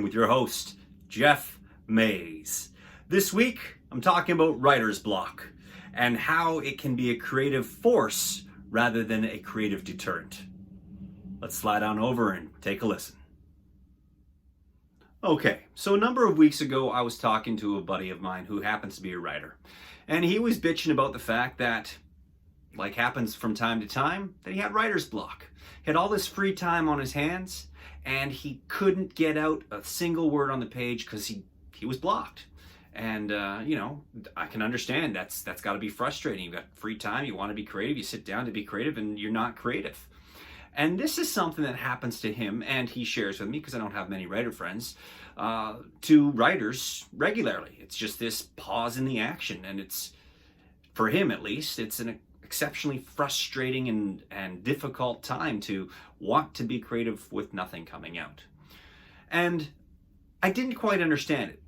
with your host, Geoff Mays. This week, I'm talking about writer's block and how it can be a creative force rather than a creative deterrent. Let's slide on over and take a listen. Okay, so a number of weeks ago, I was talking to a buddy of mine who happens to be a writer. And he was bitching about the fact that, like happens from time to time, that he had writer's block. He had all this free time on his hands, and he couldn't get out a single word on the page because he was blocked. And, I can understand that's got to be frustrating. You've got free time, you want to be creative, you sit down to be creative, and you're not creative. And this is something that happens to him, and he shares with me, because I don't have many writer friends, to writers regularly. It's just this pause in the action, and it's, for him at least, it's an exceptionally frustrating and difficult time to want to be creative with nothing coming out. And I didn't quite understand it.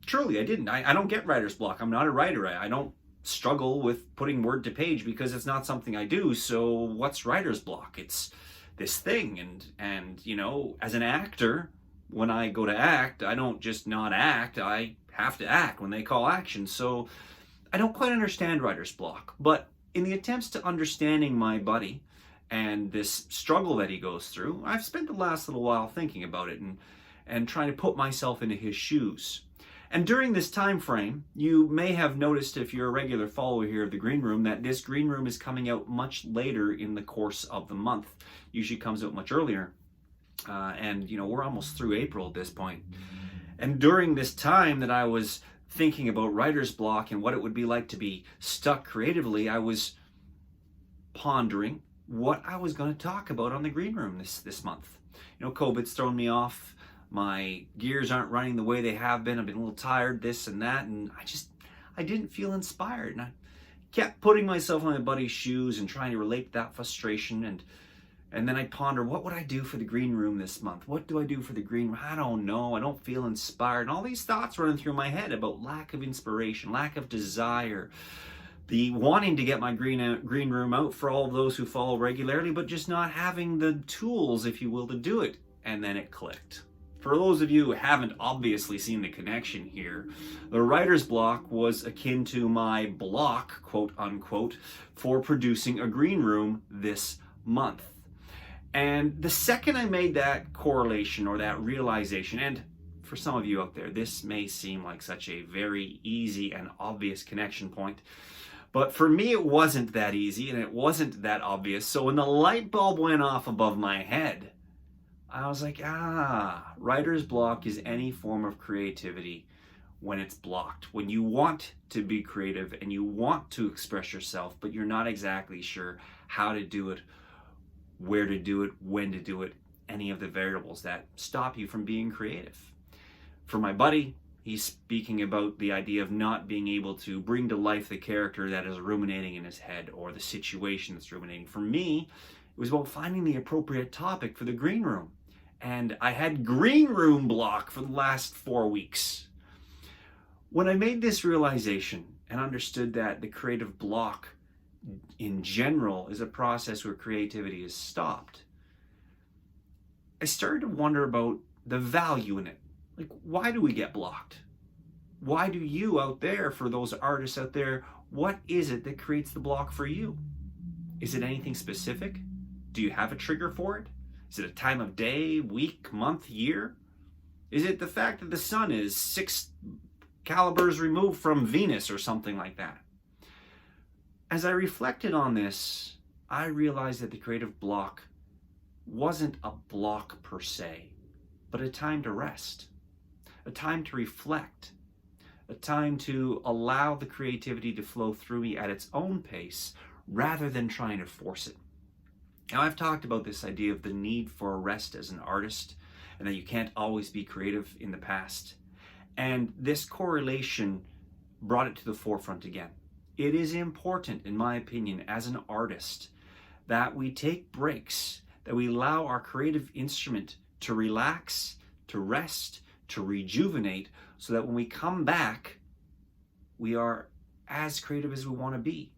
Truly, I didn't. I don't get writer's block. I'm not a writer. I don't struggle with putting word to page because it's not something I do. So what's writer's block? It's this thing. And as an actor, when I go to act, I don't just not act. I have to act when they call action. So I don't quite understand writer's block. But in the attempts to understanding my buddy and this struggle that he goes through, I've spent the last little while thinking about it and trying to put myself into his shoes. And during this time frame, you may have noticed, if you're a regular follower here of the Green Room, that this Green Room is coming out much later in the course of the month. Usually comes out much earlier. We're almost through April at this point. And during this time that I was thinking about writer's block and what it would be like to be stuck creatively, I was pondering what I was going to talk about on the Green Room this month. COVID's thrown me off. My gears aren't running the way they have been. I've been a little tired, this and that, and I didn't feel inspired. And I kept putting myself in my buddy's shoes and trying to relate that frustration. And then I ponder, what would I do for the Green Room this month? What do I do for the Green Room? I don't know. I don't feel inspired. And all these thoughts running through my head about lack of inspiration, lack of desire, the wanting to get my green room out for all of those who follow regularly, but just not having the tools, if you will, to do it. And then it clicked. For those of you who haven't obviously seen the connection here, the writer's block was akin to my block, quote unquote, for producing a Green Room this month. And the second I made that correlation or that realization, and for some of you out there, this may seem like such a very easy and obvious connection point, but for me it wasn't that easy and it wasn't that obvious. So when the light bulb went off above my head, I was like, writer's block is any form of creativity when it's blocked. When you want to be creative and you want to express yourself, but you're not exactly sure how to do it, where to do it, when to do it, any of the variables that stop you from being creative. For my buddy, he's speaking about the idea of not being able to bring to life the character that is ruminating in his head or the situation that's ruminating. For me, it was about finding the appropriate topic for the Green Room. And I had Green Room block for the last 4 weeks. When I made this realization and understood that the creative block in general is a process where creativity is stopped, I started to wonder about the value in it. Like, why do we get blocked? Why do you out there, for those artists out there, what is it that creates the block for you? Is it anything specific? Do you have a trigger for it? Is it a time of day, week, month, year? Is it the fact that the sun is 6 calibers removed from Venus or something like that? As I reflected on this, I realized that the creative block wasn't a block per se, but a time to rest, a time to reflect, a time to allow the creativity to flow through me at its own pace rather than trying to force it. Now, I've talked about this idea of the need for a rest as an artist and that you can't always be creative in the past. And this correlation brought it to the forefront again. It is important, in my opinion, as an artist, that we take breaks, that we allow our creative instrument to relax, to rest, to rejuvenate, so that when we come back, we are as creative as we want to be.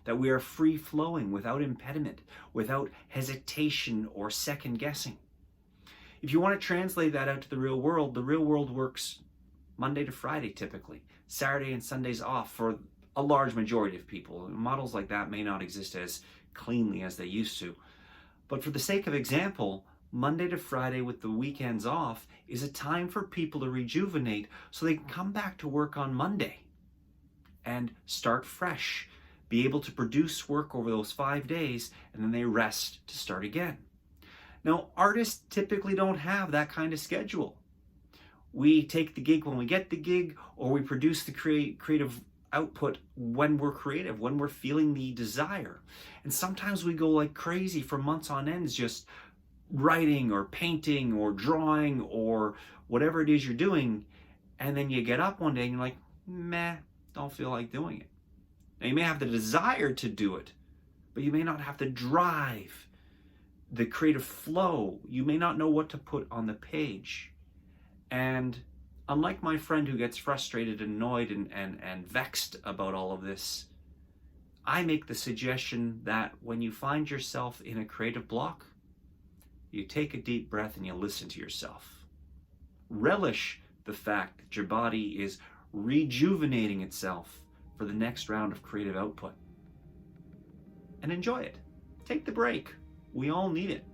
That we are free-flowing without impediment, without hesitation or second-guessing. If you want to translate that out to the real world works Monday to Friday typically. Saturday and Sundays off for a large majority of people. Models like that may not exist as cleanly as they used to. But for the sake of example, Monday to Friday with the weekends off is a time for people to rejuvenate so they can come back to work on Monday and start fresh, be able to produce work over those 5 days, and then they rest to start again. Now, artists typically don't have that kind of schedule. We take the gig when we get the gig, or we produce the creative output when we're creative, when we're feeling the desire. And sometimes we go like crazy for months on ends, just writing or painting or drawing or whatever it is you're doing. And then you get up one day and you're like, meh, don't feel like doing it. Now, you may have the desire to do it, but you may not have the drive, the creative flow. You may not know what to put on the page. And unlike my friend who gets frustrated, annoyed, and vexed about all of this, I make the suggestion that when you find yourself in a creative block, you take a deep breath and you listen to yourself. Relish the fact that your body is rejuvenating itself for the next round of creative output. And enjoy it. Take the break. We all need it.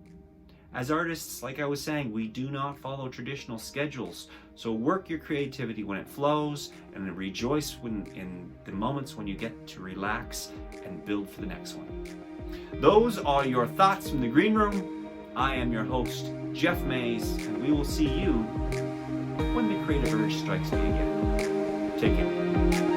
As artists, like I was saying, we do not follow traditional schedules. So work your creativity when it flows, and then rejoice in the moments when you get to relax and build for the next one. Those are your thoughts from the green room. I am your host, Geoff Mays, and we will see you when the creative urge strikes me again. Take care.